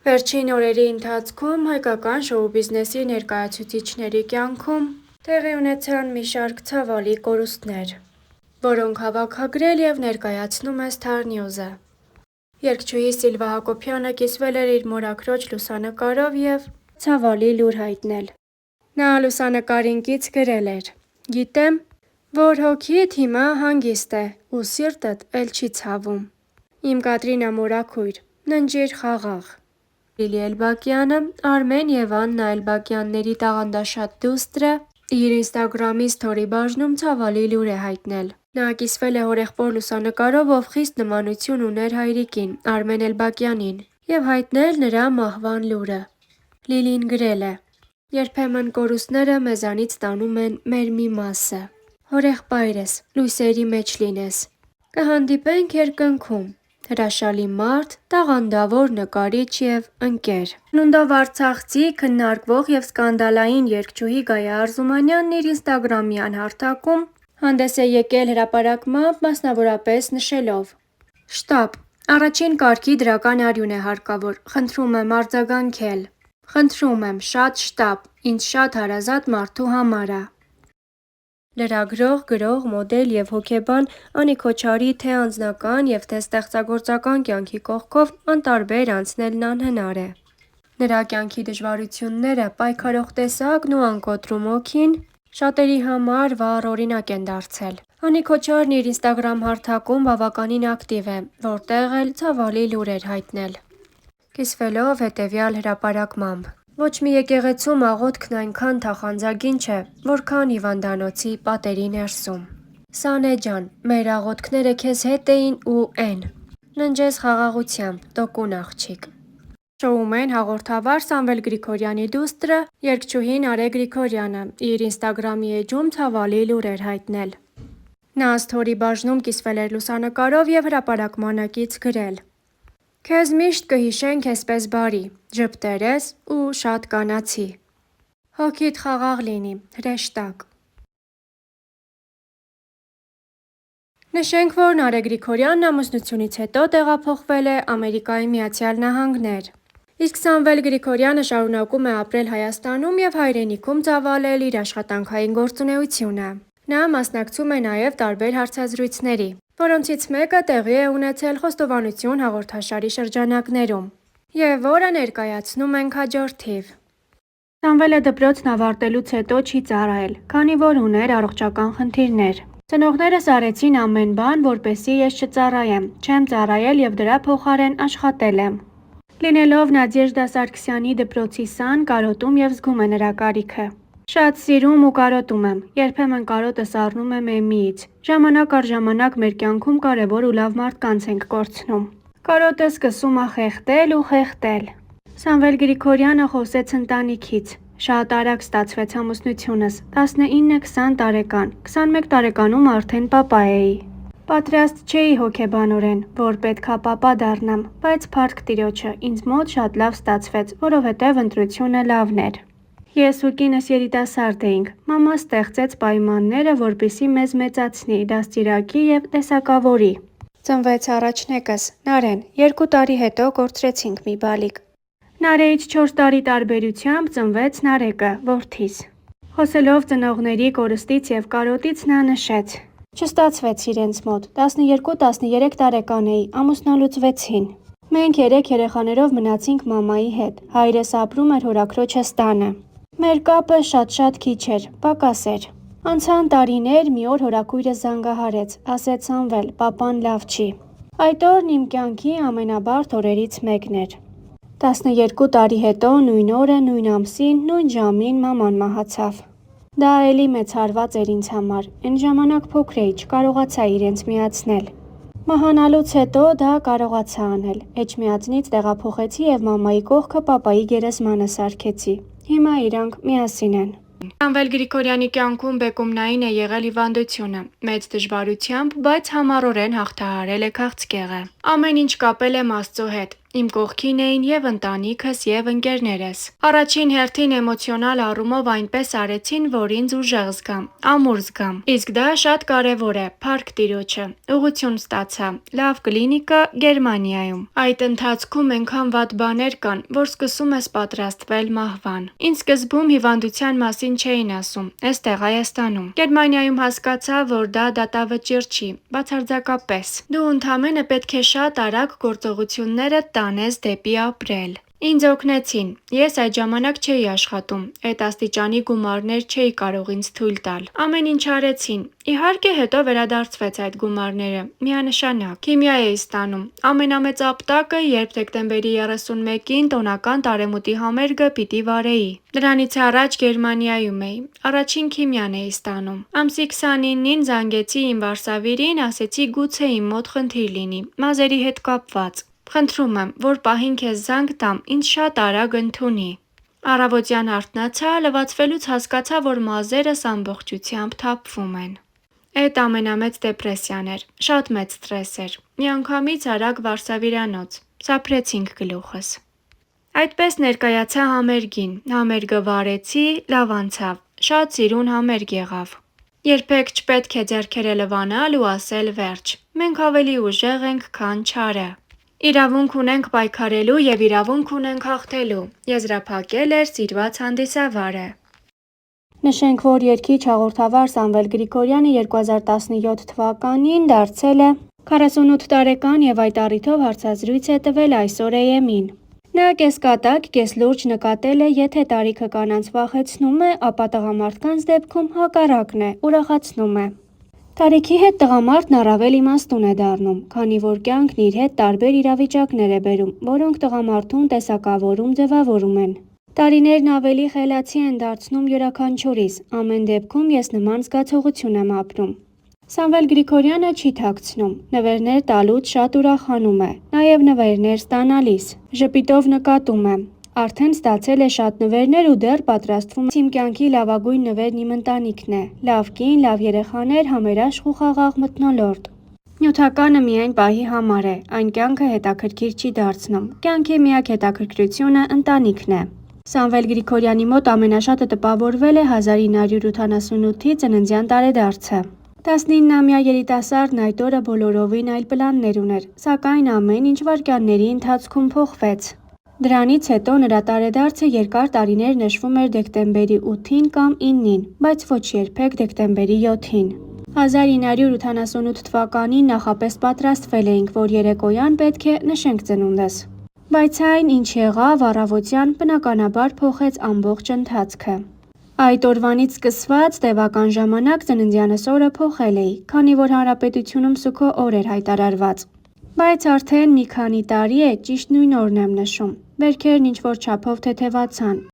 Վերջին օրերի ընթացքում հայկական շոու բիզնեսի ներկայացուցիչների կյանքում տեղի ունեցան մի շարք ցավալի կորուստներ, որոնք հավաքագրել և ներկայացնում է Star News-ը։ Երգչուհի Սիլվա Հակոբյանը կիսվել էր իր մորաքրոջ լուսանկարով և ցավալի լուր հայտնել։ Նա լուսանկարին կից գրել էր. «Գիտեմ, որ հոգիդ հիմա հանգիստ է ու սիրտդ էլ չի ցավում։ Իմ Կատրինա մորաքույր, ննջիր խաղաղ»։ Լիլի Էլբակյանը, Արմեն և Աննա Էլբակյանների տաղանդաշատ դուստրը, իր ինստագրամի սթորի բաժնում ցավալի լուր է հայտնել։ Նա կիսվել է հորեղբոր լուսանկարով, ով խիստ նմանություն ուներ հայրիկին՝ Արմեն Էլբակյանին, և հայտնել նրա մահվան լուրը։ Լիլին գրել է. «Երբեմն կորուստները մեզանից ստանում են մեր մի մասը։ Հորեղբայրս, լույսերի մեջ լինես։ Կհանդիպենք երկնքում։ Հրաշալի մարդ, տաղանդավոր նկարիչ և ընկեր»։ Ծնունդով արցախցի, քննարկվող և սկանդալային երգչուհի Գայա Արզումանյանն իր ինստագրամյան հարթակում հանդես է եկել հրապարակմամբ, մասնավորապես նշելով. «Շտապ, առաջին կարգի դրական արյուն է հարկավոր, խնդրում եմ արձագանքել։ Խնդրում եմ, շատ շտապ, ինձ շատ հարազատ մարդու համար ա»։ Լրագրող, գրող, մոդել և հոգեբան Անի Քոչարի թե անձնական և թե ստեղծագործական կյանքի կողքով անտարբեր անցնելն անհնար է։ Նրա կյանքի դժվարությունները, պայքարող տեսակն ու անկոտրում հոգին շատերի համար վառ օրինակ են դարձել։ Անի Քոչարն իր ինստագրամ հարթակում բավականին ակտիվ է, որտեղ էլ ցավալի լուր էր հայտնել, կիսվելով հետևյալ հրապարակմամբ. «Ոչ մի եկեղեցում աղոթքն այնքան թախանձագին չէ, որքան հիվանդանոցի պատերի ներսում։ Սանե ջան, մեր աղոթքները քեզ հետ էին ու են։ Ննջես խաղաղությամբ, տոկուն աղջիկ»։ Շոումեն հաղորդավար Սամվել Գրիգորյանի դուստրը, երգչուհի Նարէ Գրիգորյանը, իր ինստագրամի էջում ցավալի լուր էր հայտնել։ Նա սթորի բաժնում կիսվել էր լուսանկարով և հրապարակմանակից գրել. «Քեզ միշտ կհիշենք էսպես բարի, ժպտեր ես ու շատ կանացի։ Հոգիդ խաղաղ լինի, հրեշտակ»։ Նշենք, որ Նարէ Գրիգորյանն ամուսնությունից հետո տեղափոխվել է Ամերիկայի Միացյալ Նահանգներ, իսկ Սամվել Գրիգորյանը շարունակում է ապրել Հայաստանում և հայրենիքում ծավալել իր աշխատանքային գործունեությունը։ Նա մասնակցում է նաև տարբեր հարցազրույցների, որոնցից մեկը տեղի է ունեցել «Խոստովանություն» հաղորդաշարի շրջանակներում, և որը ներկայացնում ենք հաջորդիվ։ Սամվելը դպրոցն ավարտելուց հետո չի ծառայել, քանի որ ուներ առողջական խնդիրներ։ «Ծնողներս արեցին ամեն բան, որպեսզի ես չծառայեմ, չեմ ծառայել և դրա փոխարեն աշխատել եմ»։ Լինելով Նադեժդա Սարգսյանի դպրոցի սան, կարոտում և զգում է նրա կարիքը։ «Շատ սիրում ու կարոտում եմ, երբեմն կարոտս առնում եմ Էմմիից։ Ժամանակ առ ժամանակ մեր կյանքում կարևոր ու լավ մարդկանց ենք կորցնում։ Կարոտը սկսում ա խեղդել ու խեղդել»։ Սամվել Գրիգորյանը խոսեց ընտանիքից. «Շատ արագ ստացվեց ամուսնությունս, 19-20 տարեկան, 21 տարեկանում արդեն պապա էի։ Պատրաստ չէի հոգեբանորեն, որ պետք ա պապա դառնամ, բայց փառք Տիրոջը, ինձ մոտ շատ լավ ստացվեց, որովհետև ընտրությունը լավն էր։ Ես ու կինս երիտասարդ էինք, մամա ստեղծեց պայմանները, որպեսզի մեզ մեծացնի, դաստիարակի և տեսակավորի։ Ծնվեց առաջնեկս՝ Նարեն, 2 տարի հետո կորցրեցինք մի բալիկ։ Նարեից 4 տարի տարբերությամբ ծնվեց Նարեկը՝ որդիս»։ Խոսելով ծնողների կորստից և կարոտից, նա նշեց. «Չստացվեց իրենց մոտ, 12-13 տարեկան էի, ամուսնալուծվեցին։ Մենք 3 երեխաներով մնացինք մամայի հետ, հայրս ապրում էր հորաքրոջս տանը։ Մեր կապը շատ քիչ էր, պակաս էր։ Անցան տարիներ, մի օր հորաքույրս զանգահարեց, ասեց Սամվել, պապան լավ չի։ Այդ օրն իմ կյանքի ամենաբարդ օրերից մեկն էր։ 12 տարի հետո, նույն օրը, նույն ամսին, նույն ժամին մաման մահացավ։ Դա էլի մեծ հարված էր ինձ համար, էն ժամանակ փոքր էի, չկարողացա իրենց միացնել։ Մահանալուց հետո դա կարողացա անել, Էջմիածնից տեղափոխեցի և մամայի կողքը պապայի գերեզմանը սարքեցի։ Հիմա իրանք միասին են»։ Սամվել Գրիգորյանի կյանքում բեկումնային է եղել հիվանդությունը։ Մեծ դժվարությամբ, բայց համառորեն հաղթահարել է քաղցկեղը։ Ամեն ինչ կապել եմ Աստծո հետ։ Իմ կողքին էին եւ ընտանիքս եւ ընկերներս։ Առաջին հերթին էմոցիոնալ առումով այնպես արեցին, որ ինձ ուժեղ զգամ, ամուր զգամ։ Իսկ դա շատ կարեւոր է, փառք Տիրոջը։ Ուղղություն ստացա։ Լավ կլինիկա Գերմանիայում։ Այդ ընթացքում այնքան վատ բաներ կան, որ սկսում ես պատրաստվել մահվան։ Ինձ սկզբում հիվանդության մասին չէին ասում, էստեղ Հայաստանում։ Գերմանիայում հասկացա, որ դա դատավճիռ չի, բացարձակապես։ Դու ընդամենը պետք է շատ արագ գործողությունները տանես դեպի ապրել։ Ինձ օգնեցին։ Ես այդ ժամանակ չէի աշխատում, այդ աստիճանի գումարներ չէի կարող ինձ թույլ տալ։ Ամեն ինչ արեցին։ Իհարկե հետո վերադարձվեց այդ գումարները, միանշանակ։ Քիմիա էի ստանում։ Ամենամեծ ապտակը, երբ դեկտեմբերի 31-ին տոնական տարեմուտի համերգը պիտի վարեի։ Դրանից առաջ Գերմանիայում էի։ Առաջին քիմիան էի ստանում։ Ամսի 29-ին զանգեցի իմ վարսավիրին, ասեցի գուցե իմ մոտ խնդիր լինի, մազերի հետ կապված։ Խնդրում եմ, որ պահին քեզ զանգ տամ, ինձ շատ արագ ընդունի։ Առավոտյան արթնացա, լվացվելուց հասկացա, որ մազերս ամբողջությամբ թափվում են։ Էդ ամենամեծ դեպրեսիան էր, շատ մեծ ստրես էր։ Միանգամից արագ վարսավիրանոց, սափրեցինք գլուխս։ Այդպես ներկայացա համերգին, համերգը վարեցի, լավ անցավ, շատ սիրուն համերգ եղավ։ Երբեք չպետք է ձեռքերը լվանալ ու ասել վերջ։ Մենք ավելի ուժեղ ենք, քան չարը։ Իրավունք ունենք պայքարելու եւ իրավունք ունենք հաղթելու, եզրափակել էր սիրված հանդիսավարը։ Նշենք, որ երգիչ հաղորդավար Սամվել Գրիգորյանը 2017 թվականին դարձել է 48 տարեկան եւ այդ առիթով հարցազրույց է տվել այսօր AM-ին։ Նա կեսկատակ, կեսլուրջ նկատել է, եթե տարիքը կանանց վախեցնում է, ապա տղամարդկանց դեպքում հակառակն է, ուրախացնում է։ Տարիքի հետ տղամարդն առավել իմաստուն է դառնում, քանի որ կյանքն իր հետ տարբեր իրավիճակներ է բերում, որոնք տղամարդուն տեսակավորում ձևավորում են։ Տարիներն ավելի խելացի են դարձնում յուրաքանչյուրիս, ամեն դեպքում ես նման զգացողություն եմ ապրում։ Սամվել Գրիգորյանը չի թաքցնում, նվերներ տալուց շատ ուրախանում է, նաև նվերներ ստանալիս։ Ժպիտով նկատում է. Արդեն ստացել է շատ նվերներ ու դեռ պատրաստվում է։ Իմ կյանքի լավագույն նվերն իմ ընտանիքն է։ Լավ կին, լավ երեխաներ, համերաշխ ու խաղաղ մթնոլորտ։ Նյութականը միայն պահի համար է, այն կյանքը հետաքրքիր չի դարձնում։ Կյանքի միակ հետաքրքրությունը ընտանիքն է։ Սամվել Գրիգորյանի մոտ ամենաշատը տպավորվել է 1988-ի ծննդյան տարեդարձը։ 19-ամյա երիտասարդն այդ օրը բոլորովին այլ պլաններ ուներ, սակայն ամեն ինչ վայրկյանների ընթացքում փոխվեց։ Դրանից հետո նրա տարեդարձը երկար տարիներ նշվում էր դեկտեմբերի 8-ին կամ 9-ին, բայց ոչ երբեք դեկտեմբերի 7-ին։ 1988 թվականին նախապես պատրաստվել էինք, որ երեկոյան պետք է նշենք ծնունդս։ Բայց այն, ինչ եղավ, առավոտյան բնականաբար փոխեց ամբողջ ընթացքը։ Այդ օրվանից սկսված տևական ժամանակ ծննդյանս օրը փոխել էի, քանի որ հանրապետությունում սուգո օր էր հայտարարված։ Բայց արդեն մի քանի տարի է ճիշտ նույն օրն եմ նշում։ Վերքերն ինչ-որ չափով թեթևացան։